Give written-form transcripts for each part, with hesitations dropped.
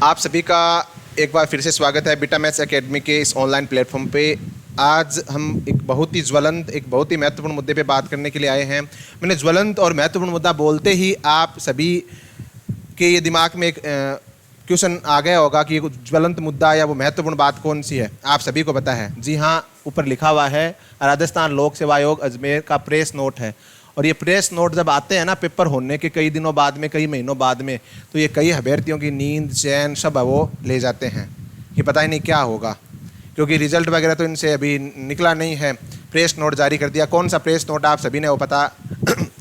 आप सभी का एक बार फिर से स्वागत है बीटा मैथ्स एकेडमी के इस ऑनलाइन प्लेटफॉर्म पे। आज हम एक बहुत ही ज्वलंत, एक बहुत ही महत्वपूर्ण मुद्दे पे बात करने के लिए आए हैं। मैंने ज्वलंत और महत्वपूर्ण मुद्दा बोलते ही आप सभी के ये दिमाग में एक क्वेश्चन आ गया होगा कि ये ज्वलंत मुद्दा या वो महत्वपूर्ण बात कौन सी है। आप सभी को पता है, जी हाँ, ऊपर लिखा हुआ है राजस्थान लोक सेवा आयोग अजमेर का प्रेस नोट है। और ये प्रेस नोट जब आते हैं ना पेपर होने के कई दिनों बाद में, कई महीनों बाद में, तो ये कई अभ्यर्थियों की नींद चैन सब वो ले जाते हैं कि पता ही नहीं क्या होगा, क्योंकि रिजल्ट वगैरह तो इनसे अभी निकला नहीं है। प्रेस नोट जारी कर दिया। कौन सा प्रेस नोट आप सभी ने वो पता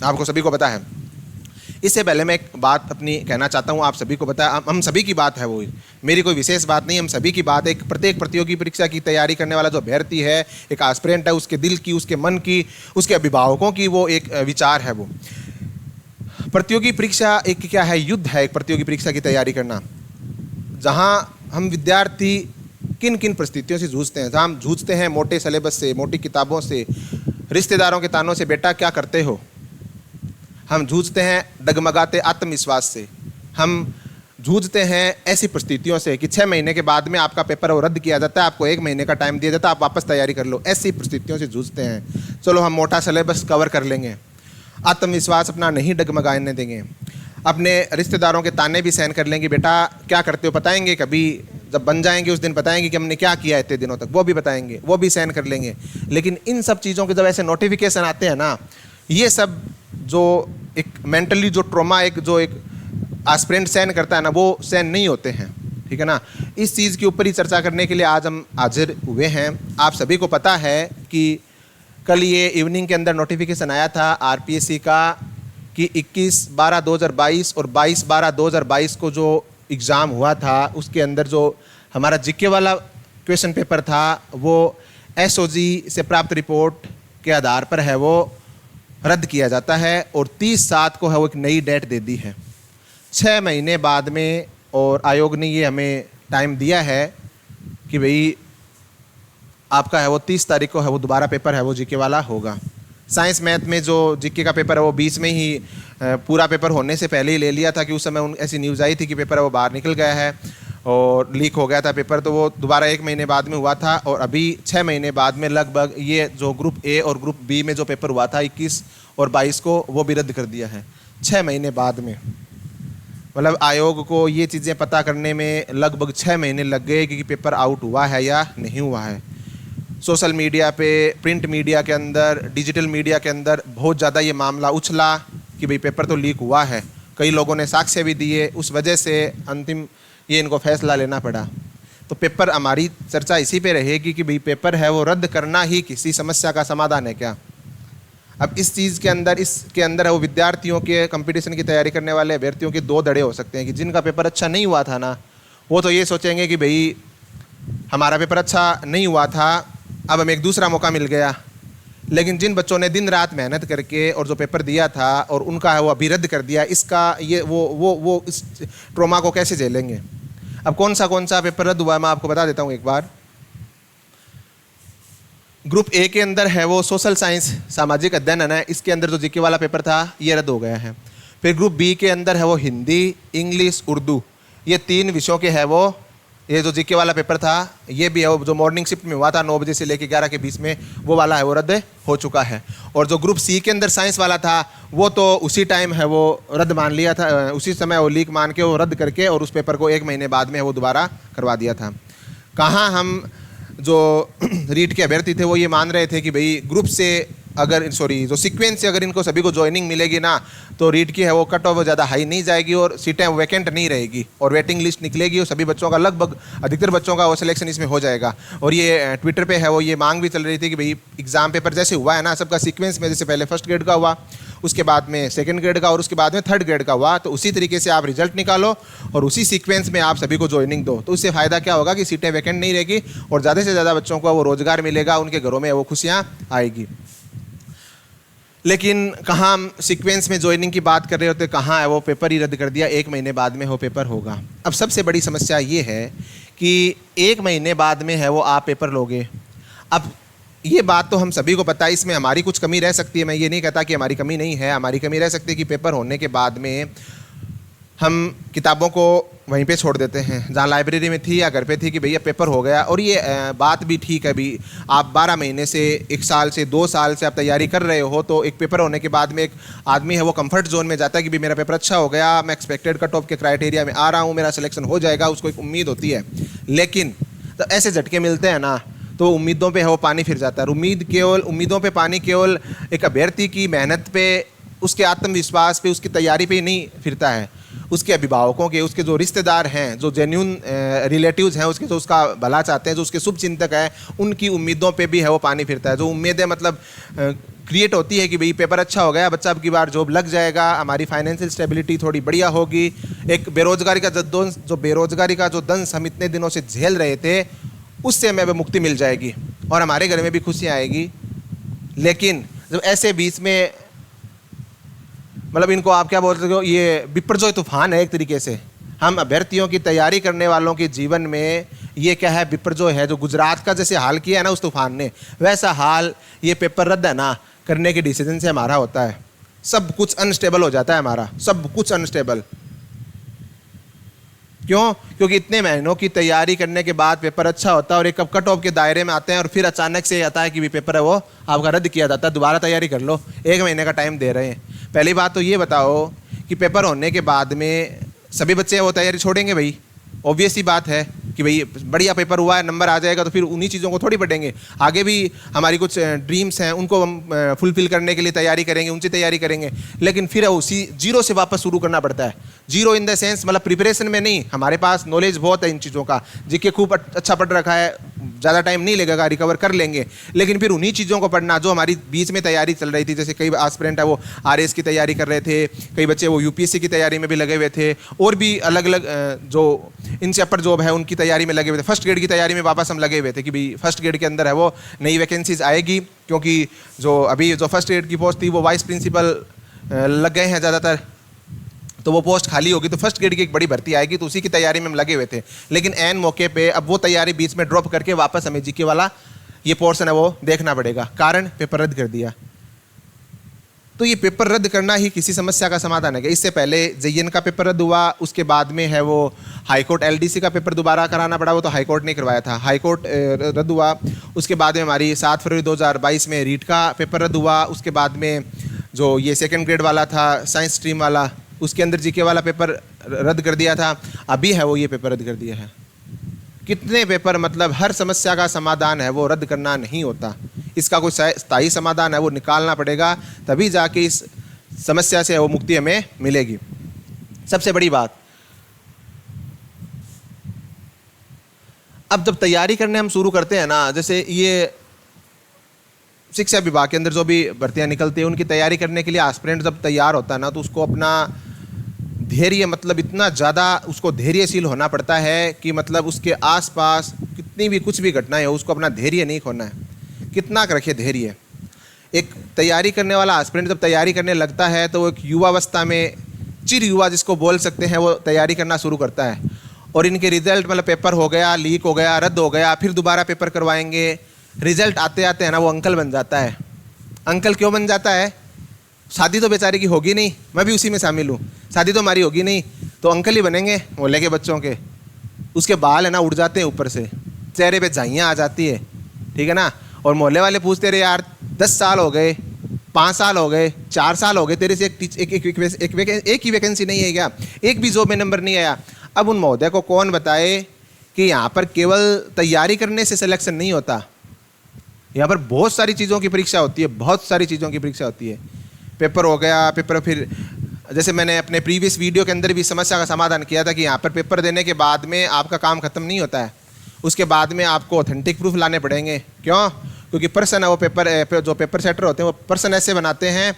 आपको सभी को पता है। इससे पहले मैं एक बात अपनी कहना चाहता हूँ, आप सभी को पता है, हम सभी की बात है, वो मेरी कोई विशेष बात नहीं, हम सभी की बात है। एक प्रत्येक प्रतियोगी परीक्षा की तैयारी करने वाला जो अभ्यर्थी है, एक एस्पिरेंट है, उसके दिल की, उसके मन की, उसके अभिभावकों की वो एक विचार है। वो प्रतियोगी परीक्षा एक क्या है, युद्ध है, एक प्रतियोगी परीक्षा की तैयारी करना, जहाँ हम विद्यार्थी किन किन परिस्थितियों से जूझते हैं। जहाँ हम जूझते हैं मोटे सिलेबस से, मोटी किताबों से, रिश्तेदारों के तानों से, बेटा क्या करते हो। हम जूझते हैं डगमगाते आत्मविश्वास से। हम जूझते हैं ऐसी परिस्थितियों से कि 6 महीने के बाद में आपका पेपर वो रद्द किया जाता है, आपको 1 महीने का टाइम दिया जाता है, आप वापस तैयारी कर लो। ऐसी परिस्थितियों से जूझते हैं। चलो हम मोटा सिलेबस कवर कर लेंगे, आत्मविश्वास अपना नहीं डगमगाने देंगे, अपने रिश्तेदारों के ताने भी सहन कर लेंगे। बेटा क्या करते हो बताएंगे, कभी जब बन जाएंगे उस दिन बताएंगे कि हमने क्या किया इतने दिनों तक, वो भी बताएंगे, वो भी सहन कर लेंगे। लेकिन इन सब चीज़ों के जब ऐसे नोटिफिकेशन आते हैं ना, ये सब जो एक मेंटली जो ट्रॉमा एक एस्पिरेंट सहन करता है ना, वो सहन नहीं होते हैं, ठीक है ना। इस चीज़ के ऊपर ही चर्चा करने के लिए आज हम हाजिर हुए हैं। आप सभी को पता है कि कल ये इवनिंग के अंदर नोटिफिकेशन आया था आरपीएससी का कि 21/12/2022 और 22/12/2022 को जो एग्ज़ाम हुआ था, उसके अंदर जो हमारा जीके वाला क्वेश्चन पेपर था, वो एसओजी से प्राप्त रिपोर्ट के आधार पर है वो रद्द किया जाता है। और 30/7 को है वो एक नई डेट दे दी है, 6 महीने बाद में। और आयोग ने ये हमें टाइम दिया है कि भाई आपका है वो 30 तारीख को है वो दोबारा पेपर है वो जीके वाला होगा। साइंस मैथ में जो जीके का पेपर है वो बीच में ही पूरा पेपर होने से पहले ही ले लिया था कि उस समय ऐसी न्यूज़ आई थी कि पेपर है वो बाहर निकल गया है और लीक हो गया था पेपर, तो वो दोबारा 1 महीने बाद में हुआ था। और अभी 6 महीने बाद में लगभग ये जो ग्रुप ए और ग्रुप बी में जो पेपर हुआ था 21 और 22 को, वो भी रद्द कर दिया है 6 महीने बाद में। मतलब आयोग को ये चीज़ें पता करने में लगभग 6 महीने लग गए कि पेपर आउट हुआ है या नहीं हुआ है। सोशल मीडिया पे, प्रिंट मीडिया के अंदर, डिजिटल मीडिया के अंदर बहुत ज़्यादा ये मामला उछला कि भाई पेपर तो लीक हुआ है। कई लोगों ने साक्ष्य भी दिए, उस वजह से अंतिम ये इनको फैसला लेना पड़ा। तो पेपर, हमारी चर्चा इसी पे रहेगी कि भाई पेपर है वो रद्द करना ही किसी समस्या का समाधान है क्या। अब इस चीज़ के अंदर, इसके अंदर है वो विद्यार्थियों के, कंपटीशन की तैयारी करने वाले अभ्यर्थियों के 2 धड़े हो सकते हैं कि जिनका पेपर अच्छा नहीं हुआ था ना, वो तो ये सोचेंगे कि भाई हमारा पेपर अच्छा नहीं हुआ था, अब हमें एक दूसरा मौका मिल गया। लेकिन जिन बच्चों ने दिन रात मेहनत करके और जो पेपर दिया था और उनका है वो अभी रद्द कर दिया, इसका ये वो इस ट्रॉमा को कैसे झेलेंगे। अब कौन सा पेपर रद्द हुआ है मैं आपको बता देता हूँ एक बार। ग्रुप ए के अंदर है वो सोशल साइंस, सामाजिक अध्ययन है, इसके अंदर जो जीके वाला पेपर था ये रद्द हो गया है। फिर ग्रुप बी के अंदर है वो हिंदी, इंग्लिश, उर्दू, ये 3 विषयों के है वो ये जो जीके वाला पेपर था, ये भी है वो जो मॉर्निंग शिफ्ट में हुआ था 9 बजे से लेकर 11 के बीच में, वो वाला है वो रद्द हो चुका है। और जो ग्रुप सी के अंदर साइंस वाला था, वो तो उसी टाइम है वो रद्द मान लिया था, उसी समय वो लीक मान के वो रद्द करके और उस पेपर को 1 महीने बाद में वो दोबारा करवा दिया था। कहाँ हम जो रीट के अभ्यर्थी थे वो ये मान रहे थे कि भाई ग्रुप से अगर जो सीक्वेंस से अगर इनको सभी को ज्वाइनिंग मिलेगी ना, तो रीट की है वो कट ऑफ ज़्यादा हाई नहीं जाएगी और सीटें वैकेंट नहीं रहेगी और वेटिंग लिस्ट निकलेगी और सभी बच्चों का, लगभग अधिकतर बच्चों का वो सिलेक्शन इसमें हो जाएगा। और ये ट्विटर पे है वो ये मांग भी चल रही थी कि भाई एग्ज़ाम पेपर जैसे हुआ है ना सबका सीक्वेंस में, जैसे पहले फर्स्ट ग्रेड का हुआ, उसके बाद में सेकंड ग्रेड का और उसके बाद में थर्ड ग्रेड का हुआ, तो उसी तरीके से आप रिजल्ट निकालो और उसी सीक्वेंस में आप सभी को ज्वाइनिंग दो। तो उससे फ़ायदा क्या होगा कि सीटें वैकेंट नहीं रहेगी और ज़्यादा से ज़्यादा बच्चों को वो रोज़गार मिलेगा, उनके घरों में वो खुशियाँ आएगी। लेकिन कहाँ हम सीक्वेंस में ज्वाइनिंग की बात कर रहे होते, कहाँ है वो पेपर ही रद्द कर दिया, 1 महीने बाद में वो पेपर होगा। अब सबसे बड़ी समस्या ये है कि 1 महीने बाद में है वो आप पेपर लोगे। अब ये बात तो हम सभी को पता है, इसमें हमारी कुछ कमी रह सकती है, मैं ये नहीं कहता कि हमारी कमी नहीं है, हमारी कमी रह सकती है कि पेपर होने के बाद में हम किताबों को वहीं पे छोड़ देते हैं जहाँ लाइब्रेरी में थी या घर पे थी कि भैया पेपर हो गया। और ये बात भी ठीक है, भी आप 12 महीने से 1 साल से 2 साल से आप तैयारी कर रहे हो, तो एक पेपर होने के बाद में एक आदमी है वो कंफर्ट जोन में जाता है कि भी मेरा पेपर अच्छा हो गया, मैं एक्सपेक्टेड कट ऑफ के क्राइटेरिया में आ रहा हूँ, मेरा सिलेक्शन हो जाएगा, उसको एक उम्मीद होती है। लेकिन तो ऐसे झटके मिलते हैं ना, तो उम्मीदों पे है वो पानी फिर जाता है। उम्मीदों पे पानी केवल एक अभ्यर्थी की मेहनत पे, उसके आत्मविश्वास पे, उसकी तैयारी पे ही नहीं फिरता है, उसके अभिभावकों के, उसके जो रिश्तेदार हैं, जो जेन्यून रिलेटिव्स हैं उसके, जो उसका भला चाहते हैं, जो उसके शुभ चिंतक हैं, उनकी उम्मीदों पे भी है वो पानी फिरता है। जो उम्मीदें मतलब क्रिएट होती है कि भाई पेपर अच्छा हो गया, बच्चा अब की बार जॉब लग जाएगा, हमारी फाइनेंशियल स्टेबिलिटी थोड़ी बढ़िया होगी, एक बेरोजगारी का जो दंश हम इतने दिनों से झेल रहे थे उससे हमें मुक्ति मिल जाएगी और हमारे घर में भी खुशियाँ आएगी। लेकिन जब ऐसे बीच में मतलब इनको आप क्या बोलते हो, ये बिपरजोय तूफान है एक तरीके से। हम अभ्यर्थियों की तैयारी करने वालों के जीवन में ये क्या है, बिपरजोय है। जो गुजरात का जैसे हाल किया है ना उस तूफान ने, वैसा हाल ये पेपर रद्द है ना करने के डिसीजन से हमारा होता है। सब कुछ अनस्टेबल हो जाता है हमारा, सब कुछ अनस्टेबल। क्यों? क्योंकि इतने महीनों की तैयारी करने के बाद पेपर अच्छा होता है और एक कट ऑफ के दायरे में आते हैं और फिर अचानक से आता है कि भी पेपर है वो आपका रद्द किया जाता है, दोबारा तैयारी कर लो, 1 महीने का टाइम दे रहे हैं। पहली बात तो ये बताओ कि पेपर होने के बाद में सभी बच्चे वो तैयारी छोड़ेंगे? भाई ऑब्वियस सी बात है कि भाई बढ़िया पेपर हुआ है, नंबर आ जाएगा तो फिर उन्हीं चीज़ों को थोड़ी पढ़ेंगे। आगे भी हमारी कुछ ड्रीम्स हैं, उनको हम फुलफिल करने के लिए तैयारी करेंगे, उनसे तैयारी करेंगे। लेकिन फिर उसी जीरो से वापस शुरू करना पड़ता है। जीरो इन द सेंस मतलब प्रिपरेशन में नहीं, हमारे पास नॉलेज बहुत है इन चीज़ों का, जिसके खूब अच्छा पढ़ रखा है, ज़्यादा टाइम नहीं लगेगा, रिकवर कर लेंगे। लेकिन फिर उन्हीं चीज़ों को पढ़ना जो हमारी बीच में तैयारी चल रही थी। जैसे कई एस्पिरेंट है वो आरएएस की तैयारी कर रहे थे, कई बच्चे वो यूपीएससी की तैयारी में भी लगे हुए थे, और भी अलग अलग जो इनसे अपर जॉब है उनकी तैयारी में लगे हुए थे। फर्स्ट ग्रेड की तैयारी में वापस हम लगे हुए थे कि भाई फर्स्ट ग्रेड के अंदर है वो नई वैकेंसीज आएगी, क्योंकि जो अभी जो फर्स्ट ग्रेड की पोस्ट थी वो वाइस प्रिंसिपल लग गए हैं ज़्यादातर, तो वो पोस्ट खाली होगी, तो फर्स्ट ग्रेड की एक बड़ी भर्ती आएगी, तो उसी की तैयारी में हम लगे हुए थे। लेकिन एन मौके पे अब वो तैयारी बीच में ड्रॉप करके वापस हमें जीके वाला ये पोर्शन है वो देखना पड़ेगा, कारण पेपर रद्द कर दिया। तो ये पेपर रद्द करना ही किसी समस्या का समाधान है क्या? इससे पहले जेईएन का पेपर रद्द हुआ, उसके बाद में है वो हाईकोर्ट एलडीसी का पेपर दोबारा कराना पड़ा, वो तो हाईकोर्ट ने करवाया था, हाईकोर्ट रद्द हुआ। उसके बाद में हमारी 7 फरवरी 2022 में रीट का पेपर रद्द हुआ। उसके बाद में जो ये सेकेंड ग्रेड वाला था साइंस स्ट्रीम वाला, उसके अंदर जीके वाला पेपर रद्द कर दिया था। अभी है वो ये पेपर रद्द कर दिया है। कितने पेपर, मतलब हर समस्या का समाधान है वो रद्द करना नहीं होता, इसका कोई स्थायी समाधान है वो निकालना पड़ेगा, तभी जाके इस समस्या से वो मुक्ति हमें मिलेगी। सबसे बड़ी बात, अब जब तैयारी करने हम शुरू करते हैं ना, जैसे ये शिक्षा विभाग के अंदर जो भी भर्तियां निकलती है उनकी तैयारी करने के लिए एस्पिरेंट जब तैयार होता है ना, तो उसको अपना धैर्य, मतलब इतना ज़्यादा उसको धैर्यशील होना पड़ता है कि मतलब उसके आसपास कितनी भी कुछ भी घटनाएं हो उसको अपना धैर्य नहीं खोना है। कितना रखे धैर्य। एक तैयारी करने वाला एस्पिरेंट जब तैयारी करने लगता है तो वो एक युवावस्था में, चिर युवा जिसको बोल सकते हैं, वो तैयारी करना शुरू करता है। और इनके रिजल्ट मतलब पेपर हो गया, लीक हो गया, रद्द हो गया, फिर दोबारा पेपर करवाएंगे, रिजल्ट आते आते है ना वो अंकल बन जाता है। अंकल क्यों बन जाता है? शादी तो बेचारे की होगी नहीं, मैं भी उसी में शामिल हूँ, शादी तो हमारी होगी नहीं, तो अंकल ही बनेंगे मोहल्ले के बच्चों के। उसके बाल है ना उड़ जाते हैं ऊपर से, चेहरे पे झाइयाँ आ जाती है, ठीक है ना। और मोहल्ले वाले पूछते रहे यार 10 साल हो गए, 5 साल हो गए, 4 साल हो गए, तेरे से एक ही वैकेंसी नहीं है क्या? एक भी जॉब में नंबर नहीं आया। अब उन महोदय को कौन बताए कि यहाँ पर केवल तैयारी करने से सिलेक्शन नहीं होता, यहाँ पर बहुत सारी चीज़ों की परीक्षा होती है, बहुत सारी चीज़ों की परीक्षा होती है। पेपर हो गया, पेपर फिर जैसे मैंने अपने प्रीवियस वीडियो के अंदर भी समस्या का समाधान किया था कि यहाँ पर पेपर देने के बाद में आपका काम खत्म नहीं होता है, उसके बाद में आपको ऑथेंटिक प्रूफ लाने पड़ेंगे। क्यों? क्योंकि पर्सन है वो जो पेपर सेटर होते हैं वो पर्सन ऐसे बनाते हैं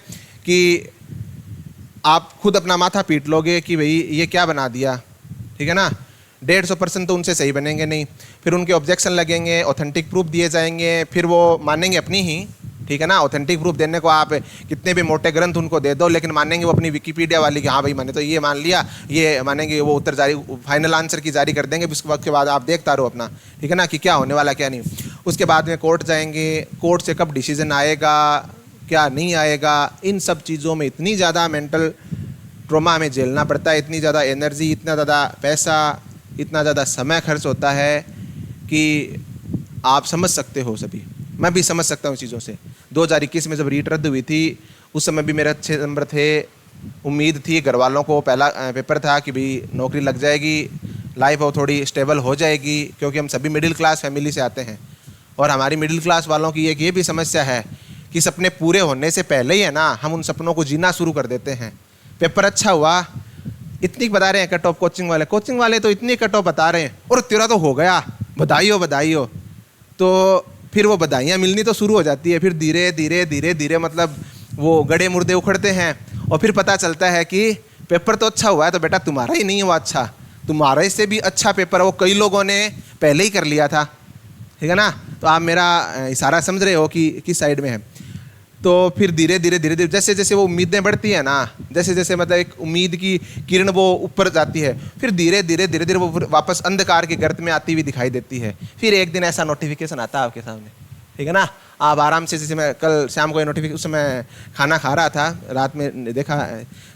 कि आप खुद अपना माथा पीट लोगे कि भाई ये क्या बना दिया, ठीक है ना। 150% तो उनसे सही बनेंगे नहीं, फिर उनके ऑब्जेक्शन लगेंगे, ऑथेंटिक प्रूफ दिए जाएंगे, फिर वो मानेंगे अपनी ही, ठीक है ना। ऑथेंटिक प्रूफ देने को आप कितने भी मोटे ग्रंथ उनको दे दो, लेकिन मानेंगे वो अपनी विकिपीडिया वाली कि हाँ भाई मैंने तो ये मान लिया, ये मानेंगे, वो उत्तर जारी, फाइनल आंसर की जारी कर देंगे। उसके वक्त के बाद आप देखता रहो अपना, ठीक है ना, कि क्या होने वाला क्या नहीं। उसके बाद में कोर्ट जाएंगे, कोर्ट से कब डिसीजन आएगा, क्या नहीं आएगा, इन सब चीज़ों में इतनी ज़्यादा मेंटल ट्रॉमा हमें झेलना पड़ता है, इतनी ज़्यादा एनर्जी, इतना ज़्यादा पैसा, इतना ज़्यादा समय खर्च होता है कि आप समझ सकते हो सभी। मैं भी समझ सकता हूँ चीज़ों से। 2021 में जब रीट रद्द हुई थी उस समय भी मेरे अच्छे नंबर थे, उम्मीद थी घर वालों को, पहला पेपर था कि भाई नौकरी लग जाएगी, लाइफ वो थोड़ी स्टेबल हो जाएगी, क्योंकि हम सभी मिडिल क्लास फैमिली से आते हैं। और हमारी मिडिल क्लास वालों की एक ये भी समस्या है कि सपने पूरे होने से पहले ही है ना हम उन सपनों को जीना शुरू कर देते हैं। पेपर अच्छा हुआ, इतनी बता रहे हैं कट ऑफ, कोचिंग वाले तो इतनी कट ऑफ बता रहे हैं, और तेरा तो हो गया, बधाई हो। तो फिर वो बधाइयाँ मिलनी तो शुरू हो जाती है, फिर धीरे धीरे मतलब वो गड़े मुर्दे उखड़ते हैं, और फिर पता चलता है कि पेपर तो अच्छा हुआ है, तो बेटा तुम्हारा ही नहीं हुआ अच्छा, तुम्हारे से भी अच्छा पेपर वो कई लोगों ने पहले ही कर लिया था, ठीक है ना। तो आप मेरा इशारा समझ रहे हो कि किस साइड में है। तो फिर धीरे धीरे जैसे जैसे वो उम्मीदें बढ़ती हैं ना, जैसे जैसे मतलब एक उम्मीद की किरण वो ऊपर जाती है, फिर धीरे धीरे वो वापस अंधकार के गर्त में आती हुई दिखाई देती है। फिर एक दिन ऐसा नोटिफिकेशन आता है आपके सामने, ठीक है ना, आप आराम से, जैसे मैं कल शाम को ये नोटिफिकेशन, उस समय खाना खा रहा था, रात में देखा,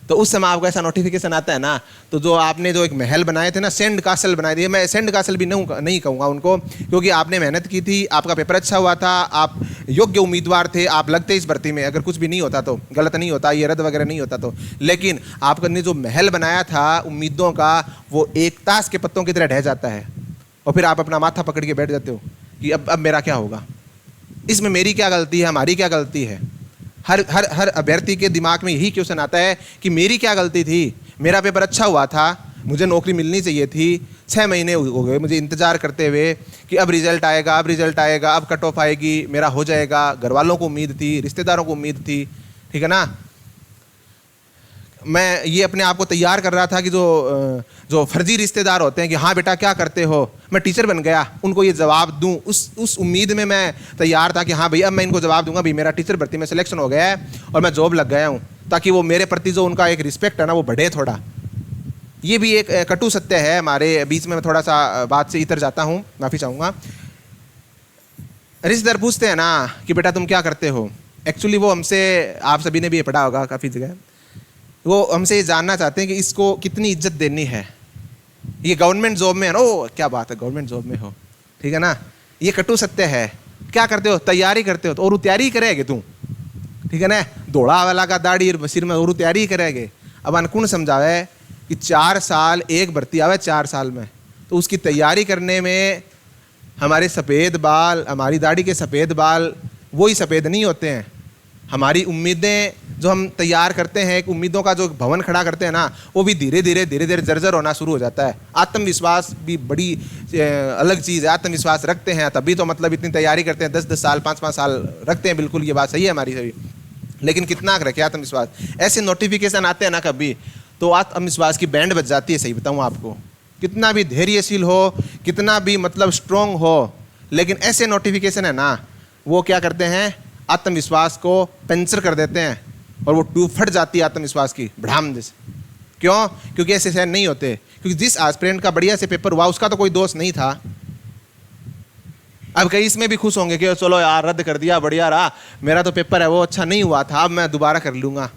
तो उस समय आपको ऐसा नोटिफिकेशन आता है ना, तो जो आपने जो एक महल बनाए थे ना, सेंड कासल बनाए थे, मैं सेंड कासल भी नहीं कहूँगा उनको, क्योंकि आपने मेहनत की थी, आपका पेपर अच्छा हुआ था, आप योग्य उम्मीदवार थे, आप लगते इस भर्ती में, अगर कुछ भी नहीं होता तो, गलत नहीं होता, ये रद्द वगैरह नहीं होता तो, लेकिन आपने जो महल बनाया था उम्मीदों का, वो एक ताश के पत्तों की तरह ढह जाता है, और फिर आप अपना माथा पकड़ के बैठ जाते हो कि अब मेरा क्या होगा, इसमें मेरी क्या गलती है, हमारी क्या गलती है। हर अभ्यर्थी के दिमाग में यही क्वेश्चन आता है कि मेरी क्या गलती थी, मेरा पेपर अच्छा हुआ था, मुझे नौकरी मिलनी चाहिए थी, 6 महीने हो गए मुझे इंतज़ार करते हुए कि अब रिजल्ट आएगा, अब कट ऑफ आएगी, मेरा हो जाएगा, घर वालों को उम्मीद थी, रिश्तेदारों को उम्मीद थी, ठीक है ना। मैं ये अपने आप को तैयार कर रहा था कि जो फर्जी रिश्तेदार होते हैं कि हाँ बेटा क्या करते हो, मैं टीचर बन गया, उनको ये जवाब दूं, उस उम्मीद में मैं तैयार था कि हाँ भैया मैं इनको जवाब दूंगा, भाई मेरा टीचर भर्ती में सिलेक्शन हो गया है और मैं जॉब लग गया हूँ, ताकि वो मेरे प्रति जो उनका एक रिस्पेक्ट है ना वो बढ़े थोड़ा। ये भी एक कटु सत्य है हमारे बीच में। मैं थोड़ा सा बात से इतर जाता हूँ, माफ़ी चाहूँगा। रिश्तेदार पूछते हैं ना कि बेटा तुम क्या करते हो, एक्चुअली वो हमसे, आप सभी ने भी ये पढ़ा होगा काफ़ी जगह, वो हमसे ये जानना चाहते हैं कि इसको कितनी इज्जत देनी है, ये गवर्नमेंट जॉब में है ना, ओ क्या बात है गवर्नमेंट जॉब में हो, ठीक है ना। ये कटु सत्य है। क्या करते हो, तैयारी करते हो, तो और तैयारी करेगे तू, ठीक है ना, दौड़ा वाला का दाढ़ी सिर में और तैयारी करेगे। अब अनुकूल समझावे कि 4 साल एक भर्ती आवे 4 साल में, तो उसकी तैयारी करने में हमारे सफ़ेद बाल, हमारी दाढ़ी के सफ़ेद बाल वही सफ़ेद नहीं होते हैं। हमारी उम्मीदें जो हम तैयार करते हैं, एक उम्मीदों का जो भवन खड़ा करते हैं ना, वो भी धीरे धीरे जर्जर होना शुरू हो जाता है। आत्मविश्वास भी बड़ी अलग चीज़ है। आत्मविश्वास रखते हैं तभी तो मतलब इतनी तैयारी करते हैं, 10-10 साल 5-5 साल रखते हैं, बिल्कुल ये बात सही है हमारी सभी, लेकिन कितना रखे आत्मविश्वास। ऐसे नोटिफिकेशन आते हैं ना कभी, तो आत्मविश्वास की बैंड बज जाती है। सही बताऊँ आपको, कितना भी धैर्यशील हो, कितना भी मतलब स्ट्रॉन्ग हो, लेकिन ऐसे नोटिफिकेशन है ना, वो क्या करते हैं, आत्मविश्वास को पंचर कर देते हैं, और वो ट्यूब फट जाती है आत्मविश्वास की भड़ाम जैसे। क्यों? क्योंकि ऐसे सहन नहीं होते। क्योंकि जिस एस्पिरेंट का बढ़िया से पेपर हुआ उसका तो कोई दोष नहीं था। अब कई इसमें भी खुश होंगे कि चलो यार रद्द कर दिया, बढ़िया रहा, मेरा तो पेपर है वो अच्छा नहीं हुआ था, अब मैं दोबारा कर लूँगा।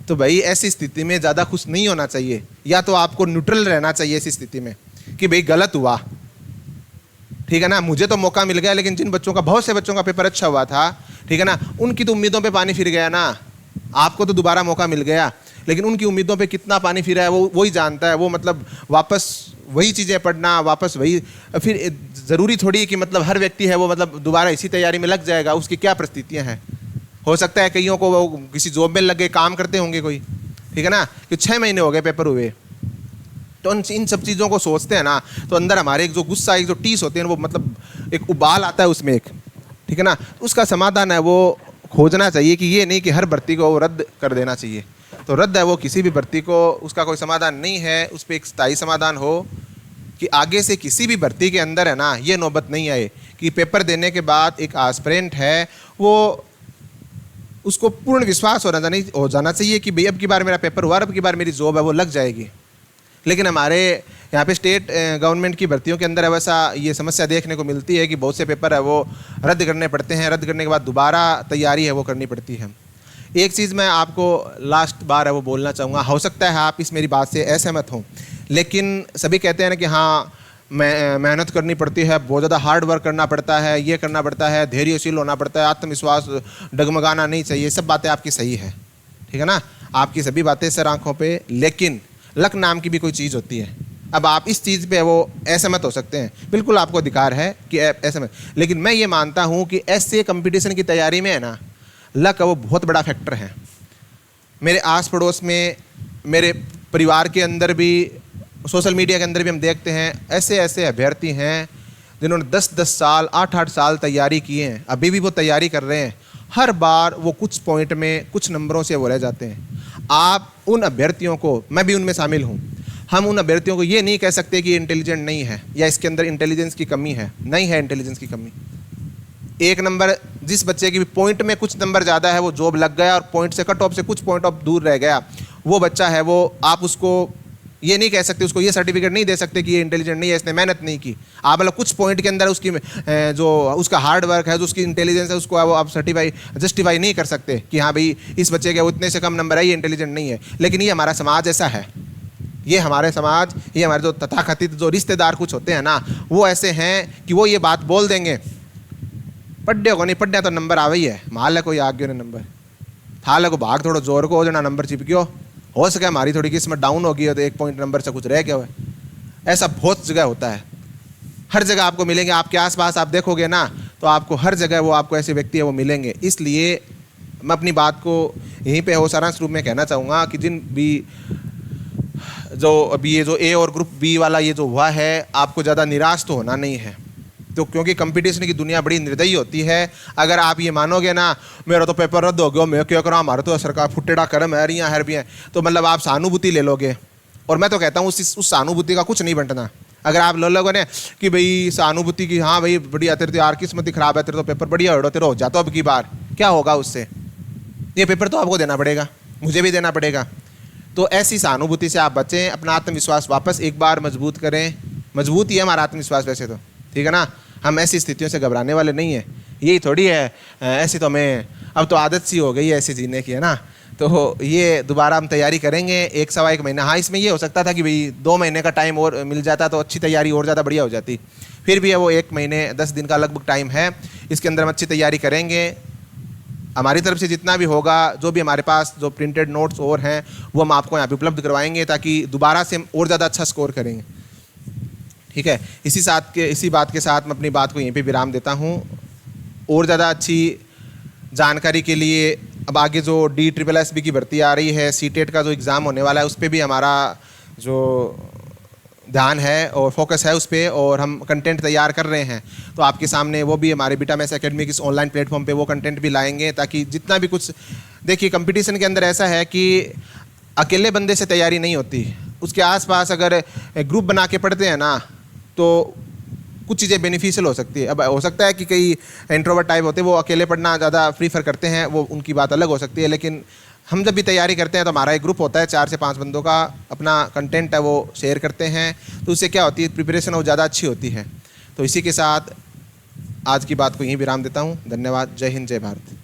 तो भाई ऐसी स्थिति में ज़्यादा खुश नहीं होना चाहिए, या तो आपको न्यूट्रल रहना चाहिए ऐसी स्थिति में कि भाई गलत हुआ, ठीक है ना, मुझे तो मौका मिल गया, लेकिन जिन बच्चों का, बहुत से बच्चों का पेपर अच्छा हुआ था, ठीक है ना, उनकी तो उम्मीदों पे पानी फिर गया ना। आपको तो दोबारा मौका मिल गया, लेकिन उनकी उम्मीदों पे कितना पानी फिरा है वो वही जानता है। वो मतलब वापस वही चीज़ें पढ़ना, वापस वही, फिर ज़रूरी थोड़ी कि मतलब हर व्यक्ति है वो मतलब दोबारा इसी तैयारी में लग जाएगा। उसकी क्या परिस्थितियाँ हैं, हो सकता है कईयों को वो किसी जॉब में लग गए, काम करते होंगे कोई, ठीक है ना, कि 6 महीने हो गए पेपर हुए। तो इन सब चीज़ों को सोचते हैं ना, तो अंदर हमारे एक जो गुस्सा, एक जो टीस होते हैं वो मतलब एक उबाल आता है उसमें एक, ठीक है ना। उसका समाधान है वो खोजना चाहिए कि ये नहीं कि हर भर्ती को रद्द कर देना चाहिए। तो रद्द है वो किसी भी भर्ती को, उसका कोई समाधान नहीं है। उस पर एक स्थायी समाधान हो कि आगे से किसी भी भर्ती के अंदर है ना ये नौबत नहीं आए कि पेपर देने के बाद एक एस्पिरेंट है वो, उसको पूर्ण विश्वास हो जाना चाहिए कि भाई अब की बार मेरा पेपर हुआ, अब की बार मेरी जॉब है वो लग जाएगी। लेकिन हमारे यहाँ पे स्टेट गवर्नमेंट की भर्तियों के अंदर वैसा ये समस्या देखने को मिलती है कि बहुत से पेपर है वो रद्द करने पड़ते हैं, रद्द करने के बाद दोबारा तैयारी है वो करनी पड़ती है। एक चीज़ मैं आपको लास्ट बार है वो बोलना चाहूँगा, हो सकता है आप इस मेरी बात से असहमत हों, लेकिन सभी कहते हैं ना कि हाँ मेहनत करनी पड़ती है, बहुत ज़्यादा हार्ड वर्क करना पड़ता है, ये करना पड़ता है, धैर्यशील होना पड़ता है, आत्मविश्वास डगमगाना नहीं चाहिए। सब बातें आपकी सही है, ठीक है ना, आपकी सभी बातें सर आँखों पे, लेकिन लक नाम की भी कोई चीज़ होती है। अब आप इस चीज़ पे वो असहमत हो सकते हैं, बिल्कुल आपको अधिकार है कि असहमत, लेकिन मैं ये मानता हूँ कि ऐसे कंपटीशन की तैयारी में है ना, लक वो बहुत बड़ा फैक्टर है। मेरे आस पड़ोस में, मेरे परिवार के अंदर भी, सोशल मीडिया के अंदर भी हम देखते हैं ऐसे ऐसे अभ्यर्थी हैं जिन्होंने 10-10 साल 8-8 साल तैयारी किए हैं, अभी भी वो तैयारी कर रहे हैं, हर बार वो कुछ पॉइंट में कुछ नंबरों से वो रह जाते हैं। आप उन अभ्यर्थियों को, मैं भी उनमें शामिल हूँ, हम उन अभ्यर्थियों को ये नहीं कह सकते कि इंटेलिजेंट नहीं है या इसके अंदर इंटेलिजेंस की कमी है, नहीं है इंटेलिजेंस की कमी। एक नंबर जिस बच्चे की भी पॉइंट में कुछ नंबर ज़्यादा है वो जॉब लग गया, और पॉइंट से कट ऑफ से कुछ पॉइंट ऑफ दूर रह गया, वो बच्चा है वो, आप उसको ये नहीं कह सकते, उसको ये सर्टिफिकेट नहीं दे सकते कि ये इंटेलिजेंट नहीं है, इसने मेहनत नहीं की। आप मतलब कुछ पॉइंट के अंदर उसकी जो उसका हार्ड वर्क है, जो उसकी इंटेलिजेंस है, उसको आप जस्टिफाई नहीं कर सकते कि हाँ भाई इस बच्चे के उतने से कम नंबर है, ये इंटेलिजेंट नहीं है। लेकिन ये हमारा समाज ऐसा है, ये हमारे समाज, ये हमारे जो तथाकथित जो रिश्तेदार कुछ होते हैं ना, वो ऐसे हैं कि वो ये बात बोल देंगे, पढ़े को नहीं पढ़े तो नंबर आवे ही है, माल है कोई आगे ने नंबर थाल को भाग थोड़ा जोर को हो जाना नंबर चिपक्यो, हो सके हमारी थोड़ी किस्मत डाउन होगी तो 1 पॉइंट नंबर से कुछ रह गया हुआ है। ऐसा बहुत जगह होता है, हर जगह आपको मिलेंगे, आपके आसपास आप देखोगे ना तो आपको हर जगह वो आपको ऐसे व्यक्ति है वो मिलेंगे। इसलिए मैं अपनी बात को यहीं पे हो सारांश रूप में कहना चाहूँगा कि जिन भी जो अभी ये जो ए और ग्रुप बी वाला ये जो हुआ है, आपको ज़्यादा निराश तो होना नहीं है, तो क्योंकि कंपटीशन की दुनिया बड़ी निर्दयी होती है। अगर आप ये मानोगे ना मेरा तो पेपर रद्द हो गया, मैं क्या करूँ, हमारा तो सरकार फुटेड़ा कर्म है, रियाँ हर भी हैं, तो मतलब आप सहानुभूति ले लोगे, और मैं तो कहता हूँ उस सहानुभूति का कुछ नहीं बंटना। अगर आप ले लोगे ना कि भाई सहानुभूति की, हाँ भाई बढ़िया तेरे तो यार किस्मत ही खराब है, तेरे तो पेपर बढ़िया हो तेरे हो जाता अब की बार, क्या होगा उससे, ये पेपर तो आपको देना पड़ेगा, मुझे भी देना पड़ेगा। तो ऐसी सहानुभूति से आप बचें, अपना आत्मविश्वास वापस एक बार मजबूत करें। मजबूत ही है हमारा आत्मविश्वास वैसे तो, ठीक है ना, हम ऐसी स्थितियों से घबराने वाले नहीं हैं। यही थोड़ी है, ऐसी तो हमें अब तो आदत सी हो गई है ऐसे जीने की, है ना, तो ये दोबारा हम तैयारी करेंगे 1-1.25 महीना। हाँ, इसमें ये हो सकता था कि भाई 2 महीने का टाइम और मिल जाता तो अच्छी तैयारी और ज़्यादा बढ़िया हो जाती, फिर भी है वो 1 महीने 10 दिन का लगभग टाइम है, इसके अंदर हम अच्छी तैयारी करेंगे। हमारी तरफ से जितना भी होगा, जो भी हमारे पास जो प्रिंटेड नोट्स और हैं वो हम आपको यहाँ पे उपलब्ध करवाएंगे, ताकि दोबारा से हम और ज़्यादा अच्छा स्कोर करेंगे, ठीक है। इसी बात के साथ मैं अपनी बात को यहीं पे विराम देता हूँ। और ज़्यादा अच्छी जानकारी के लिए अब आगे जो DSSB की भर्ती आ रही है, सीटेट का जो एग्ज़ाम होने वाला है, उस पर भी हमारा जो ध्यान है और फोकस है उस पर, और हम कंटेंट तैयार कर रहे हैं, तो आपके सामने वो भी हमारे बीटा मैथ्स एकेडमी की ऑनलाइन प्लेटफॉर्म पे वो कंटेंट भी लाएंगे, ताकि जितना भी कुछ, देखिए कंपटीशन के अंदर ऐसा है कि अकेले बंदे से तैयारी नहीं होती, उसके आसपास अगर ग्रुप बना के पढ़ते हैं ना तो कुछ चीज़ें बेनिफिशियल हो सकती है। अब हो सकता है कि कई इंट्रोवर्ट टाइप होते हैं, वो अकेले पढ़ना ज़्यादा प्रीफर करते हैं, वो उनकी बात अलग हो सकती है, लेकिन हम जब भी तैयारी करते हैं तो हमारा एक ग्रुप होता है 4 से 5 बंदों का, अपना कंटेंट है वो शेयर करते हैं, तो उससे क्या होती है, प्रिपरेशन वो ज़्यादा अच्छी होती है। तो इसी के साथ आज की बात को यहीं विराम देता हूँ। धन्यवाद। जय हिंद, जय भारत।